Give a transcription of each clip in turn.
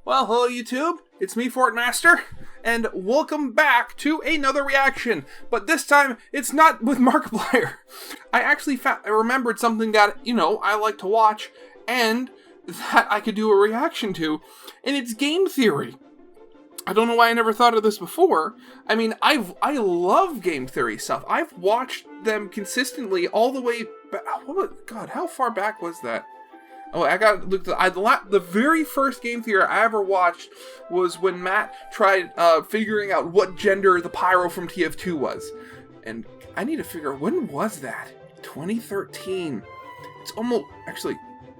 Well, hello YouTube, it's me, Fortmaster, and welcome back to another reaction, but this time, it's not with Markiplier. I actually I remembered something that, I like to watch, and that I could do a reaction to, and it's game theory. I don't know why I never thought of this before. I mean, I love game theory stuff. I've watched them consistently all the way back. God, how far back was that? Oh, I got looked at. The very first game theory I ever watched was when Matt tried figuring out what gender the Pyro from TF2 was. And I need to figure, when was that? 2013. It's almost, actually,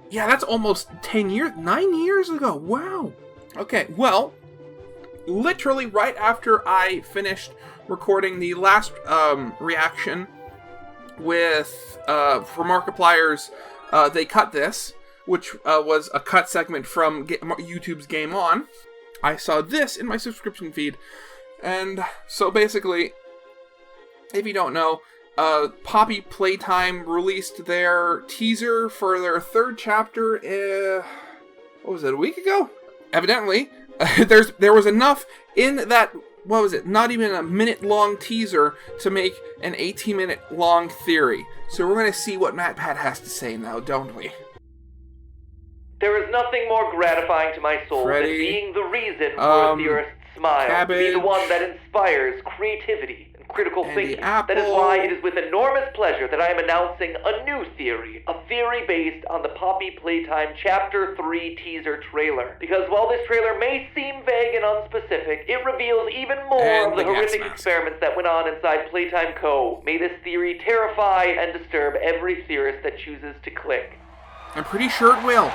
yeah, that's almost 10 years, 9 years ago. Wow. Okay, well, literally right after I finished recording the last reaction with, for Markiplier's They Cut This, which was a cut segment from YouTube's Game On, I saw this in my subscription feed. And so basically, if you don't know, Poppy Playtime released their teaser for their third chapter, what was it, a week ago? Evidently, there was enough in that, what was it, not even a minute-long teaser to make an 18-minute-long theory. So we're going to see what Matpat has to say now, don't we? There is nothing more gratifying to my soul than being the reason for a theorist's smile. Cabbage, be the one that inspires creativity and critical thinking. Apple. That is why it is with enormous pleasure that I am announcing a new theory. A theory based on the Poppy Playtime Chapter 3 teaser trailer. Because while this trailer may seem vague and unspecific, it reveals even more of the horrific experiments that went on inside Playtime Co. May this theory terrify and disturb every theorist that chooses to click. I'm pretty sure it will.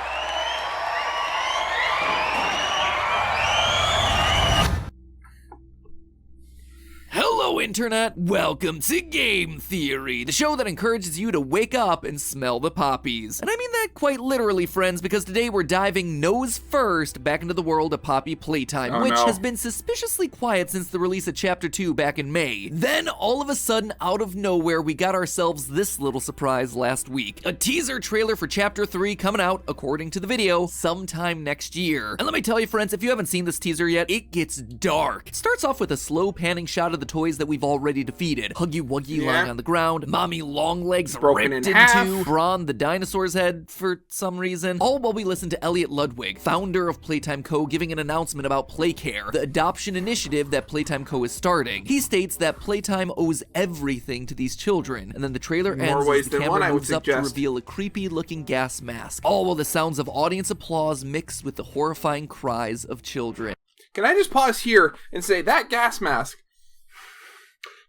Hello, Internet! Welcome to Game Theory, the show that encourages you to wake up and smell the poppies. And I mean that quite literally, friends, because today we're diving nose first back into the world of Poppy Playtime, which has been suspiciously quiet since the release of Chapter 2 back in May. Then, all of a sudden, out of nowhere, we got ourselves this little surprise last week. A teaser trailer for Chapter 3 coming out, according to the video, sometime next year. And let me tell you, friends, if you haven't seen this teaser yet, it gets dark. It starts off with a slow panning shot of the toys that we've already defeated. Huggy Wuggy lying on the ground, Mommy Longlegs broken ripped in half, into, Brawn the dinosaur's head for some reason. All while we listen to Elliot Ludwig, founder of Playtime Co., giving an announcement about PlayCare, the adoption initiative that Playtime Co. is starting. He states that Playtime owes everything to these children, and then the trailer ends as the camera moves up to reveal a creepy-looking gas mask, all while the sounds of audience applause mixed with the horrifying cries of children. Can I just pause here and say that gas mask,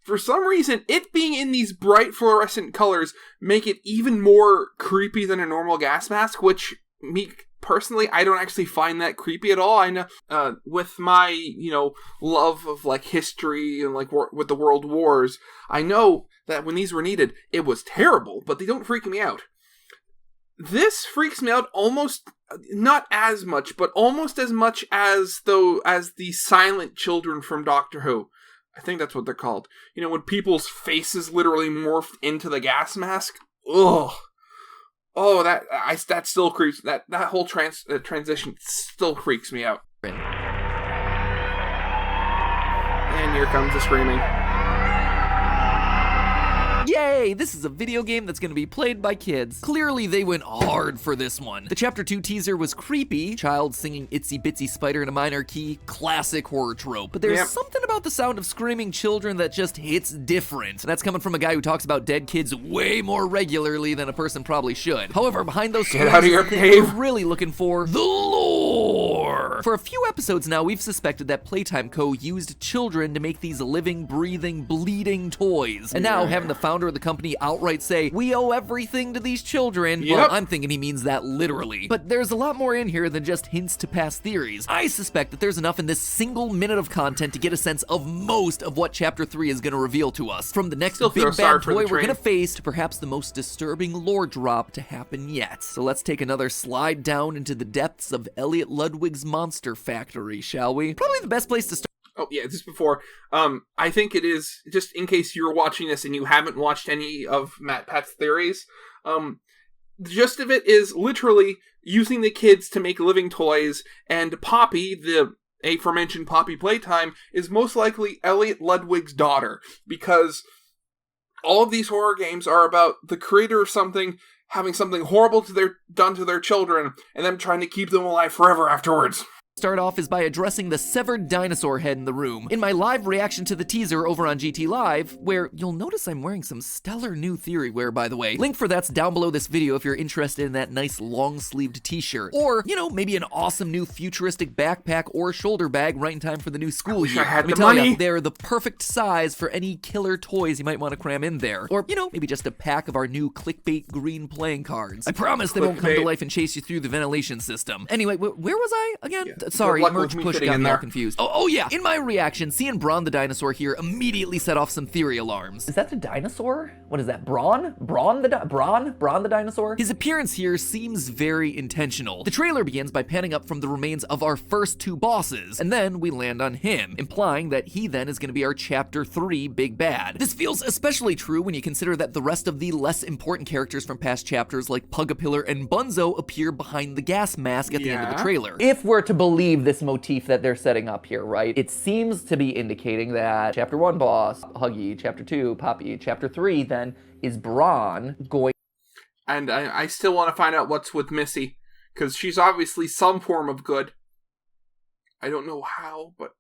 for some reason, it being in these bright fluorescent colors make it even more creepy than a normal gas mask, which, me personally, I don't actually find that creepy at all. I know, with my, love of, history and, with the World Wars, I know that when these were needed, it was terrible, but they don't freak me out. This freaks me out almost, not as much, but almost as much as the silent children from Doctor Who. I think that's what they're called. When people's faces literally morphed into the gas mask. Ugh. Oh, that still creeps. That whole transition still freaks me out. And here comes the screaming. Yay! This is a video game that's gonna be played by kids. Clearly they went hard for this one. The Chapter 2 teaser was creepy, child singing Itsy Bitsy Spider in a minor key, classic horror trope. But there's something about the sound of screaming children that just hits different. And that's coming from a guy who talks about dead kids way more regularly than a person probably should. However, behind those screams, we're really looking for the lore. For a few episodes now, we've suspected that Playtime Co. used children to make these living, breathing, bleeding toys. And now, having the founder of the company outright say, we owe everything to these children, well, I'm thinking he means that literally. But there's a lot more in here than just hints to past theories. I suspect that there's enough in this single minute of content to get a sense of most of what Chapter 3 is going to reveal to us. From the next big bad toy we're going to face to perhaps the most disturbing lore drop to happen yet. So let's take another slide down into the depths of Elliot Ludwig's monster factory, shall we? Probably the best place to start. Oh, yeah, just before, I think it is, just in case you're watching this and you haven't watched any of Matpat's theories, the gist of it is literally using the kids to make living toys, and Poppy, the aforementioned Poppy Playtime, is most likely Elliot Ludwig's daughter, because all of these horror games are about the creator of something having something horrible done to their children, and them trying to keep them alive forever afterwards. Start off is by addressing the severed dinosaur head in the room. In my live reaction to the teaser over on GT Live, where you'll notice I'm wearing some stellar new theory wear, by the way. Link for that's down below this video if you're interested in that nice long-sleeved t-shirt. Or, you know, maybe an awesome new futuristic backpack or shoulder bag right in time for the new school year. I had Let me the tell money. you, they're the perfect size for any killer toys you might want to cram in there. Or, you know, maybe just a pack of our new clickbait green playing cards. I promise they won't come to Clickbait. life and chase you through the ventilation system. Anyway, where was I again? Yeah. Sorry, Good luck merch with me push fitting got in me all there. confused. Oh yeah, in my reaction, seeing Braun the dinosaur here immediately set off some theory alarms. Is that the dinosaur? What is that? Braun the dinosaur? His appearance here seems very intentional. The trailer begins by panning up from the remains of our first two bosses, and then we land on him, implying that he then is going to be our Chapter 3 big bad. This feels especially true when you consider that the rest of the less important characters from past chapters like Pugapillar and Bunzo appear behind the gas mask at the end of the Yeah. trailer. If we're to believe this motif that they're setting up here, right, it seems to be indicating that Chapter 1 boss, Huggy, Chapter 2, Poppy, Chapter 3 then is Braun going And I still want to find out what's with Missy, because she's obviously some form of good. I don't know how, but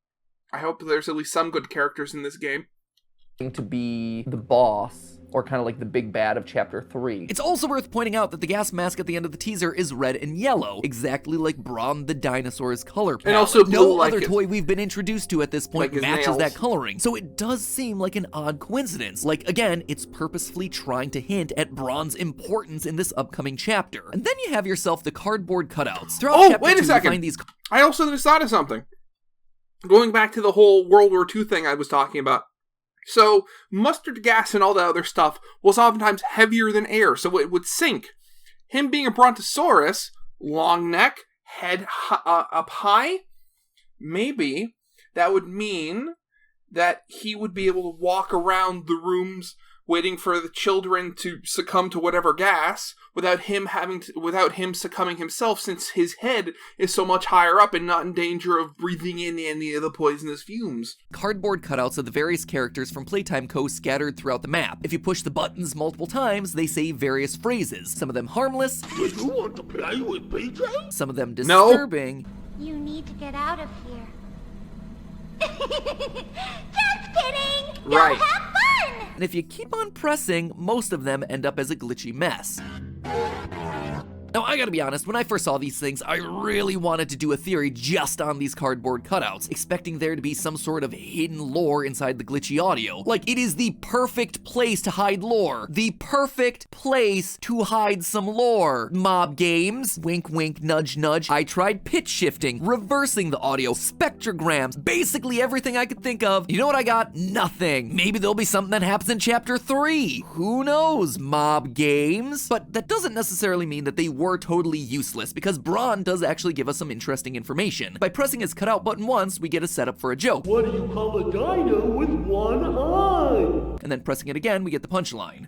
I hope there's at least some good characters in this game. to be the boss, or kind of like the big bad of Chapter 3. It's also worth pointing out that the gas mask at the end of the teaser is red and yellow, exactly like Braun the dinosaur's color palette. And also blue, no like other it- toy we've been introduced to at this point like his matches nails. that coloring, so it does seem like an odd coincidence. Like, again, it's purposefully trying to hint at Braun's importance in this upcoming chapter. And then you have yourself the cardboard cutouts. Throughout Oh, chapter wait a 2, second. you find these I also just thought of something. Going back to the whole World War II thing I was talking about. So, mustard gas and all that other stuff was oftentimes heavier than air, so it would sink. Him being a brontosaurus, long neck, head up high, maybe that would mean that he would be able to walk around the rooms waiting for the children to succumb to whatever gas without him succumbing himself, since his head is so much higher up and not in danger of breathing in any of the poisonous fumes. cardboard cutouts of the various characters from Playtime Co. scattered throughout the map. If you push the buttons multiple times, they say various phrases, some of them harmless, Do you want to play with PJ? some of them No. disturbing, You need to get out of here. Just kidding! Go Right. have fun! and if you keep on pressing, most of them end up as a glitchy mess. Now, I gotta be honest, when I first saw these things, I really wanted to do a theory just on these cardboard cutouts, expecting there to be some sort of hidden lore inside the glitchy audio. Like, it is the perfect place to hide lore. The perfect place to hide some lore. Mob games, wink wink, nudge nudge. I tried pitch shifting, reversing the audio, spectrograms, basically everything I could think of. You know what I got? Nothing. Maybe there'll be something that happens in Chapter 3. Who knows, mob games? But that doesn't necessarily mean that they were totally useless, because Braun does actually give us some interesting information. By pressing his cutout button once, we get a setup for a joke. What do you call a dino with one eye? And then pressing it again, we get the punchline.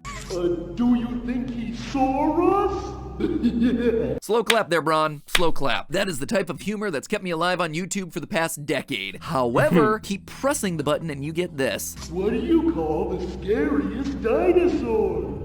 Do you think he saw us? Slow clap there, Braun. Slow clap. That is the type of humor that's kept me alive on YouTube for the past decade. However, keep pressing the button and you get this. What do you call the scariest dinosaur?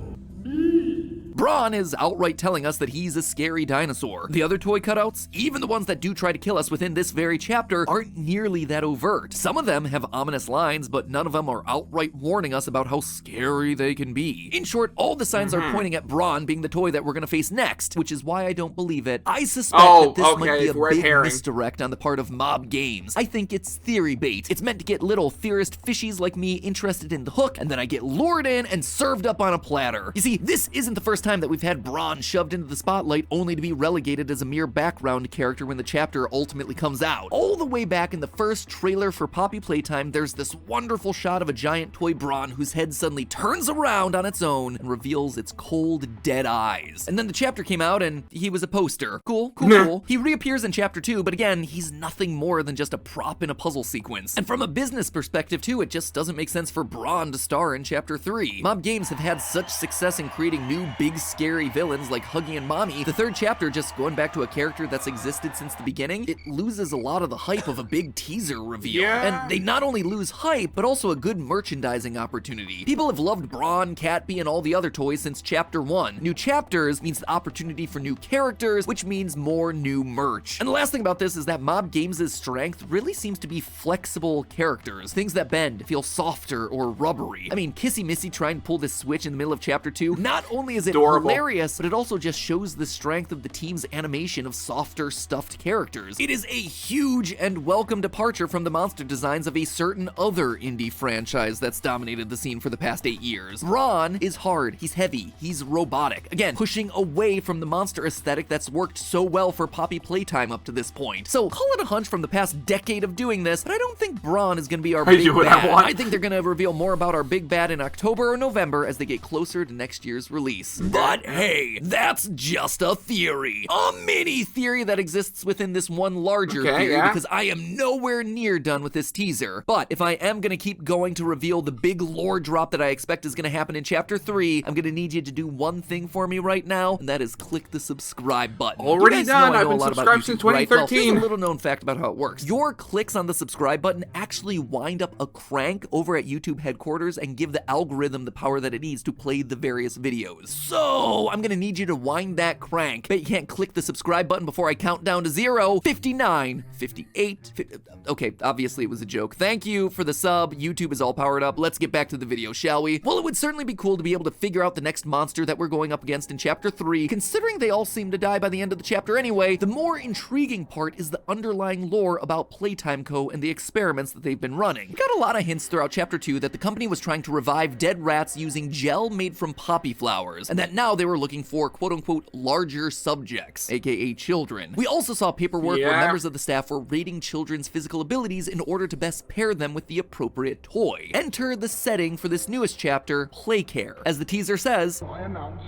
Me. Braun is outright telling us that he's a scary dinosaur. The other toy cutouts, even the ones that do try to kill us within this very chapter, aren't nearly that overt. Some of them have ominous lines, but none of them are outright warning us about how scary they can be. In short, all the signs are pointing at Braun being the toy that we're gonna face next, which is why I don't believe it. I suspect that this might be a red big herring. misdirect on the part of Mob Games. I think it's theory bait. It's meant to get little theorist fishies like me interested in the hook, and then I get lured in and served up on a platter. You see, this isn't the first time that we've had Braun shoved into the spotlight only to be relegated as a mere background character when the chapter ultimately comes out. All the way back in the first trailer for Poppy Playtime, there's this wonderful shot of a giant toy Braun whose head suddenly turns around on its own and reveals its cold, dead eyes. And then the chapter came out and he was a poster. Cool, cool, cool. He reappears in Chapter 2, but again, he's nothing more than just a prop in a puzzle sequence. And from a business perspective too, it just doesn't make sense for Braun to star in Chapter 3. Mob Games have had such success in creating new big big scary villains like Huggy and Mommy, the third chapter just going back to a character that's existed since the beginning, it loses a lot of the hype of a big teaser reveal. Yeah. And they not only lose hype, but also a good merchandising opportunity. People have loved Brawn, Catbee, and all the other toys since chapter 1. New chapters means the opportunity for new characters, which means more new merch. And the last thing about this is that Mob Games' strength really seems to be flexible characters. Things that bend, feel softer or rubbery. I mean, Kissy Missy trying to pull this switch in the middle of chapter 2, not only is it Adorable. hilarious, but it also just shows the strength of the team's animation of softer, stuffed characters. It is a huge and welcome departure from the monster designs of a certain other indie franchise that's dominated the scene for the past 8 years. Ron is hard, he's heavy, he's robotic. Again, pushing away from the monster aesthetic that's worked so well for Poppy Playtime up to this point. So call it a hunch from the past decade of doing this, but I don't think Brawn is gonna be our big do what I bad. want. I think they're gonna reveal more about our big bad in October or November as they get closer to next year's release. But hey, that's just a theory. A mini theory that exists within this one larger theory, yeah. because I am nowhere near done with this teaser. But if I am gonna keep going to reveal the big lore drop that I expect is gonna happen in chapter 3, I'm gonna need you to do one thing for me right now, and that is click the subscribe button. Already You guys done. know I I've know been a lot about subscribed since YouTube, right? Well, 2013. here's a little known fact about how it works. Your clicks on the subscribe button actually wind up a crank over at YouTube headquarters and give the algorithm the power that it needs to play the various videos. So I'm gonna need you to wind that crank. Bet you can't click the subscribe button before I count down to 0, 59, 58, 50. Okay, obviously it was a joke. Thank you for the sub. YouTube is all powered up. Let's get back to the video, shall we? Well, it would certainly be cool to be able to figure out the next monster that we're going up against in chapter 3. Considering they all seem to die by the end of the chapter anyway, the more intriguing part is the underlying lore about Playtime Co. and the experiments that they've been running. We got a lot of hints throughout chapter 2 that the company was trying to revive dead rats using gel made from poppy flowers, and that now they were looking for quote-unquote larger subjects, aka children. We also saw paperwork where members of the staff were rating children's physical abilities in order to best pair them with the appropriate toy. Enter the setting for this newest chapter, Playcare. As the teaser says, I announce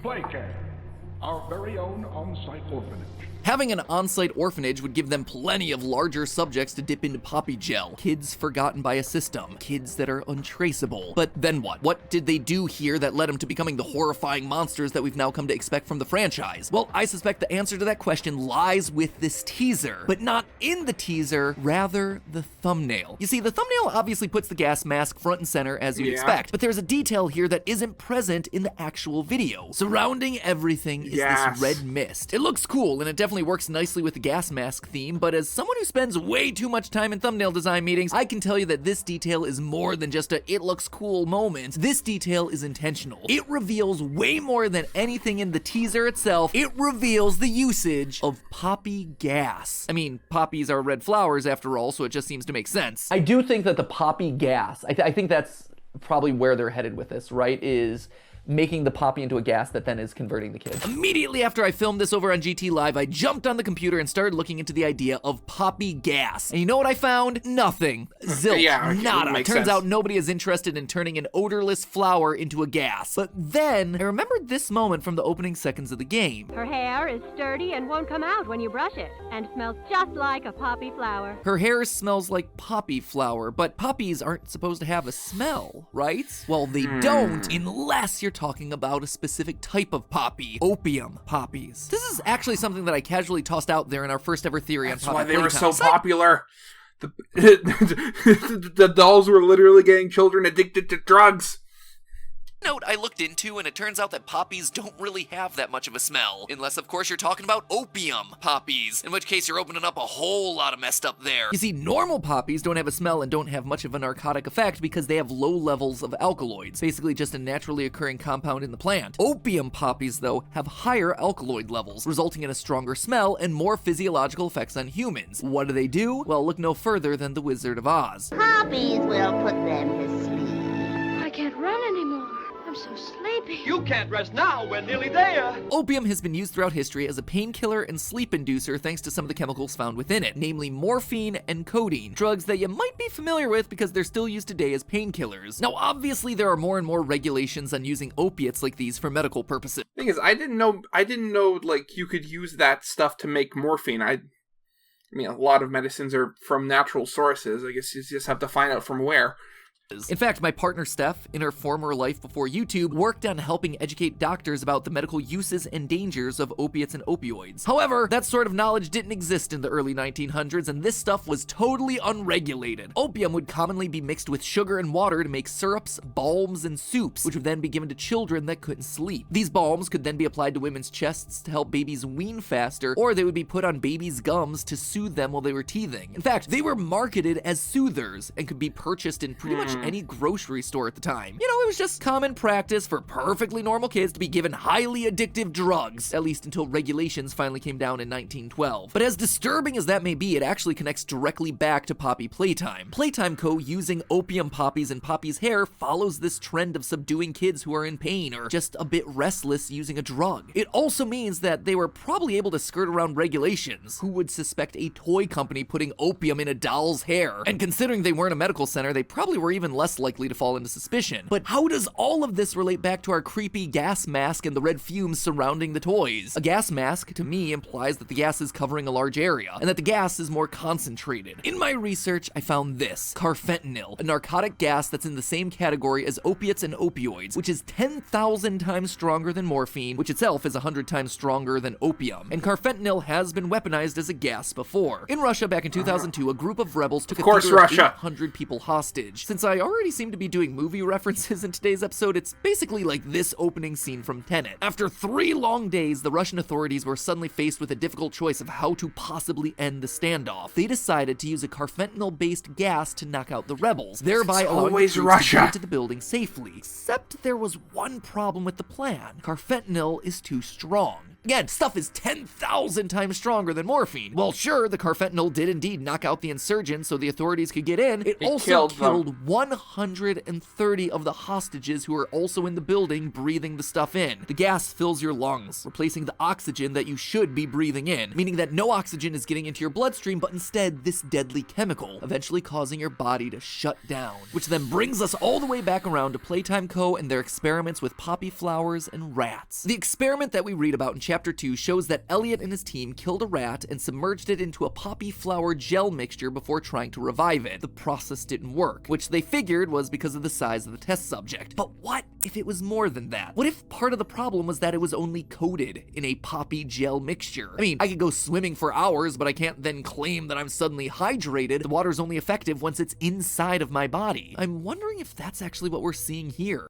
Playcare, our very own on-site orphanage. having an on-site orphanage would give them plenty of larger subjects to dip into poppy gel. Kids forgotten by a system. Kids that are untraceable. But then what? What did they do here that led them to becoming the horrifying monsters that we've now come to expect from the franchise? Well, I suspect the answer to that question lies with this teaser. But not in the teaser, rather the thumbnail. You see, the thumbnail obviously puts the gas mask front and center as you'd expect, but there's a detail here that isn't present in the actual video. Surrounding everything is this red mist. It looks cool, and it definitely works nicely with the gas mask theme, but as someone who spends way too much time in thumbnail design meetings, I can tell you that this detail is more than just a "it looks cool" moment. This detail is intentional. It reveals way more than anything in the teaser itself. It reveals the usage of poppy gas. I mean, poppies are red flowers after all, so it just seems to make sense. I do think that the poppy gas, I think that's probably where they're headed with this, right? Is making the poppy into a gas that then is converting the kids. Immediately after I filmed this over on GT Live, I jumped on the computer and started looking into the idea of poppy gas. And you know what I found? Nothing. Zilch. Nada. Turns sense. out nobody is interested in turning an odorless flower into a gas. But then I remembered this moment from the opening seconds of the game. Her hair is sturdy and won't come out when you brush it, and smells just like a poppy flower. Her hair smells like poppy flower, but poppies aren't supposed to have a smell, right? Well, they don't unless you're talking about a specific type of poppy, opium poppies. This is actually something that I casually tossed out there in our first ever theory on Poppy That's why they were Playtime. so popular. The dolls were literally getting children addicted to drugs. Note I looked into, and it turns out that poppies don't really have that much of a smell. Unless, of course, you're talking about opium poppies, in which case you're opening up a whole lot of messed up there. You see, normal poppies don't have a smell and don't have much of a narcotic effect because they have low levels of alkaloids, basically just a naturally occurring compound in the plant. Opium poppies, though, have higher alkaloid levels, resulting in a stronger smell and more physiological effects on humans. What do? Well, look no further than The Wizard of Oz. Poppies will put them to sleep. I can't run anymore. I'm so sleepy. You can't rest now, we're nearly there. Opium has been used throughout history as a painkiller and sleep inducer thanks to some of the chemicals found within it, namely morphine and codeine, drugs that you might be familiar with because they're still used today as painkillers. Now, obviously, there are more and more regulations on using opiates like these for medical purposes. Thing is, I didn't know like you could use that stuff to make morphine. I mean, a lot of medicines are from natural sources. I guess you just have to find out from where. In fact, my partner Steph, in her former life before YouTube, worked on helping educate doctors about the medical uses and dangers of opiates and opioids. However, that sort of knowledge didn't exist in the early 1900s, and this stuff was totally unregulated. Opium would commonly be mixed with sugar and water to make syrups, balms, and soups, which would then be given to children that couldn't sleep. These balms could then be applied to women's chests to help babies wean faster, or they would be put on babies' gums to soothe them while they were teething. In fact, they were marketed as soothers and could be purchased in pretty much any grocery store at the time. You know, it was just common practice for perfectly normal kids to be given highly addictive drugs, at least until regulations finally came down in 1912. But as disturbing as that may be, it actually connects directly back to Poppy Playtime. Playtime Co. using opium poppies in Poppy's hair follows this trend of subduing kids who are in pain or just a bit restless using a drug. It also means that they were probably able to skirt around regulations. Who would suspect a toy company putting opium in a doll's hair? And considering they weren't a medical center, they probably were even less likely to fall into suspicion. But how does all of this relate back to our creepy gas mask and the red fumes surrounding the toys? A gas mask, to me, implies that the gas is covering a large area, and that the gas is more concentrated. In my research, I found this: Carfentanyl, a narcotic gas that's in the same category as opiates and opioids, which is 10,000 times stronger than morphine, which itself is 100 times stronger than opium. And Carfentanyl has been weaponized as a gas before. In Russia back in 2002, a group of rebels took a theater of 800 people hostage. Since I already seem to be doing movie references in today's episode, it's basically like this opening scene from Tenet. After 3 long days, the Russian authorities were suddenly faced with a difficult choice of how to possibly end the standoff. They decided to use a carfentanyl-based gas to knock out the rebels, thereby allowing the troops to get into the building safely. Except there was one problem with the plan. Carfentanyl is too strong. Again, stuff is 10,000 times stronger than morphine. Well, sure, the carfentanyl did indeed knock out the insurgents so the authorities could get in. It also killed 130 of the hostages who were also in the building breathing the stuff in. The gas fills your lungs, replacing the oxygen that you should be breathing in, meaning that no oxygen is getting into your bloodstream, but instead this deadly chemical, eventually causing your body to shut down. Which then brings us all the way back around to Playtime Co. and their experiments with poppy flowers and rats. The experiment that we read about in Chapter 2 shows that Elliot and his team killed a rat and submerged it into a poppy flower gel mixture before trying to revive it. The process didn't work, which they figured was because of the size of the test subject. But what if it was more than that? What if part of the problem was that it was only coated in a poppy gel mixture? I mean, I could go swimming for hours, but I can't then claim that I'm suddenly hydrated. The water's only effective once it's inside of my body. I'm wondering if that's actually what we're seeing here.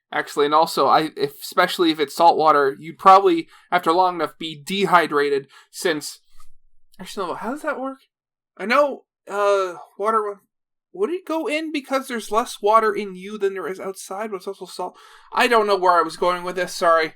Actually, and also, especially if it's salt water, you'd probably, after long enough, be dehydrated, since... Actually, no, how does that work? I know, water... Would it go in because there's less water in you than there is outside, but it's also salt? I don't know where I was going with this, sorry.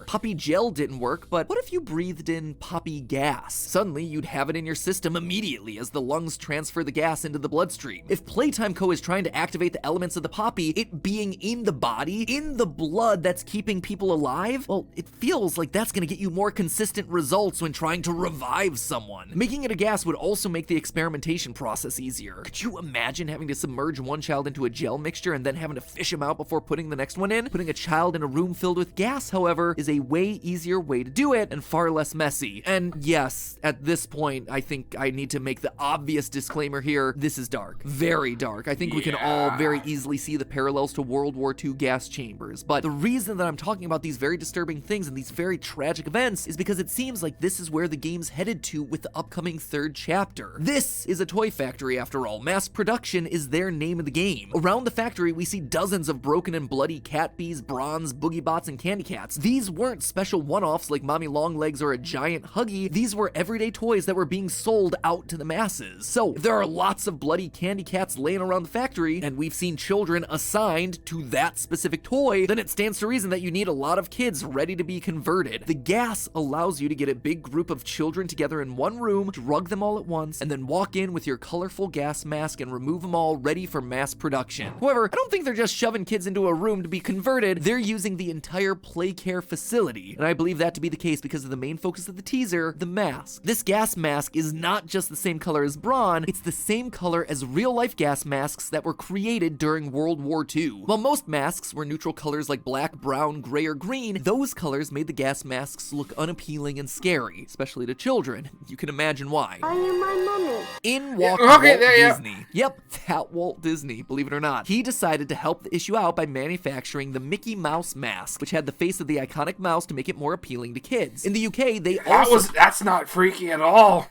Poppy gel didn't work, but what if you breathed in poppy gas? Suddenly, you'd have it in your system immediately as the lungs transfer the gas into the bloodstream. If Playtime Co. is trying to activate the elements of the poppy, it being in the body, in the blood that's keeping people alive, well, it feels like that's gonna get you more consistent results when trying to revive someone. Making it a gas would also make the experimentation process easier. Could you imagine having to submerge one child into a gel mixture and then having to fish him out before putting the next one in? Putting a child in a room filled with gas, however, is a way easier way to do it and far less messy. And yes, at this point, I think I need to make the obvious disclaimer here. This is dark. Very dark. I think we can all very easily see the parallels to World War II gas chambers. But the reason that I'm talking about these very disturbing things and these very tragic events is because it seems like this is where the game's headed to with the upcoming 3rd chapter. This is a toy factory after all. Mass production is their name of the game. Around the factory, we see dozens of broken and bloody cat bees, bronze, boogie bots, and candy cats. These weren't special one-offs like Mommy Longlegs or a giant Huggy. These were everyday toys that were being sold out to the masses. So if there are lots of bloody candy cats laying around the factory, and we've seen children assigned to that specific toy, then it stands to reason that you need a lot of kids ready to be converted. The gas allows you to get a big group of children together in one room, drug them all at once, and then walk in with your colorful gas mask and remove them all ready for mass production. However, I don't think they're just shoving kids into a room to be converted. They're using the entire play care facility facility. And I believe that to be the case because of the main focus of the teaser, the mask. This gas mask is not just the same color as brawn, it's the same color as real-life gas masks that were created during World War II. While most masks were neutral colors like black, brown, gray, or green, those colors made the gas masks look unappealing and scary, especially to children. You can imagine why. Are you my mummy? In walked Okay, Walt there you go. Disney. Yep, that Walt Disney, believe it or not. He decided to help the issue out by manufacturing the Mickey Mouse mask, which had the face of the iconic mouse to make it more appealing to kids. In the UK, they That's not freaky at all.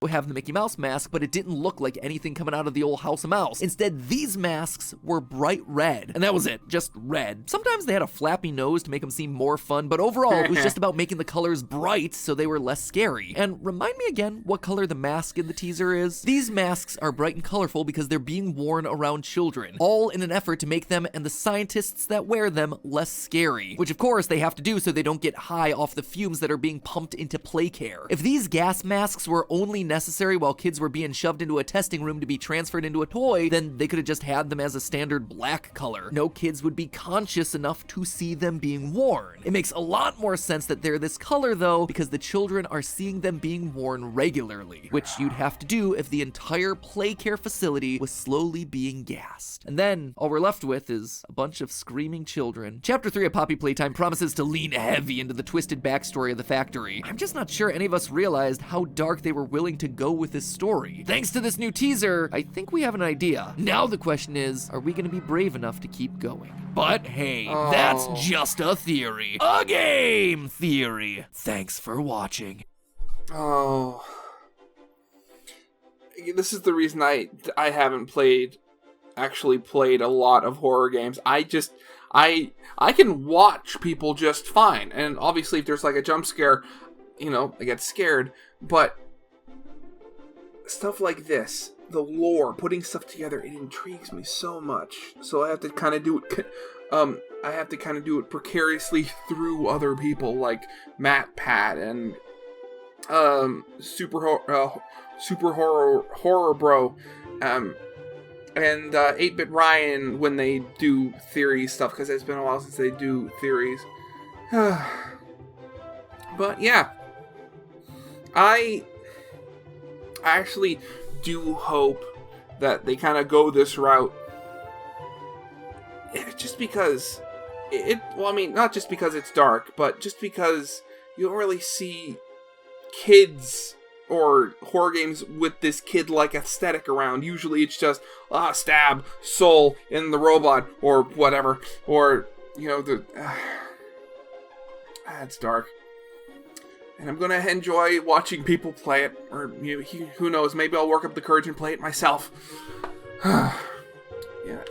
have the Mickey Mouse mask, but it didn't look like anything coming out of the old House of Mouse. Instead, these masks were bright red, and that was it, just red. Sometimes they had a flappy nose to make them seem more fun, but overall, it was just about making the colors bright so they were less scary. And remind me again what color the mask in the teaser is? These masks are bright and colorful because they're being worn around children, all in an effort to make them and the scientists that wear them less scary, which of course they have to do so they don't get high off the fumes that are being pumped into play care. If these gas masks were only necessary while kids were being shoved into a testing room to be transferred into a toy, then they could have just had them as a standard black color. No kids would be conscious enough to see them being worn. It makes a lot more sense that they're this color though, because the children are seeing them being worn regularly, which you'd have to do if the entire play care facility was slowly being gassed. And then all we're left with is a bunch of screaming children. Chapter 3 of Poppy Playtime promises to lean heavy into the twisted backstory of the factory. I'm just not sure any of us realized how dark they were willing to go with this story. Thanks to this new teaser, I think we have an idea. Now the question is, are we gonna be brave enough to keep going? But hey, that's just a theory. A game theory. Thanks for watching. Oh. This is the reason I haven't actually played a lot of horror games. I can watch people just fine. And obviously if there's like a jump scare, I get scared. But stuff like this, the lore, putting stuff together, it intrigues me so much. So I have to kind of do it precariously through other people like Matpat and Super Horror Bro, and 8-Bit Ryan when they do theory stuff, because it's been a while since they do theories. But yeah, I actually do hope that they kind of go this route. Just because not just because it's dark, but just because you don't really see kids or horror games with this kid-like aesthetic around. Usually it's just, stab, soul in the robot, or whatever. Or, it's dark. And I'm gonna enjoy watching people play it, or who knows, maybe I'll work up the courage and play it myself. Yeah,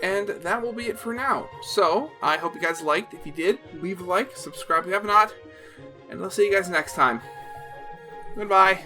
and that will be it for now. So, I hope you guys liked. If you did, leave a like, subscribe if you have not, and I'll see you guys next time. Goodbye.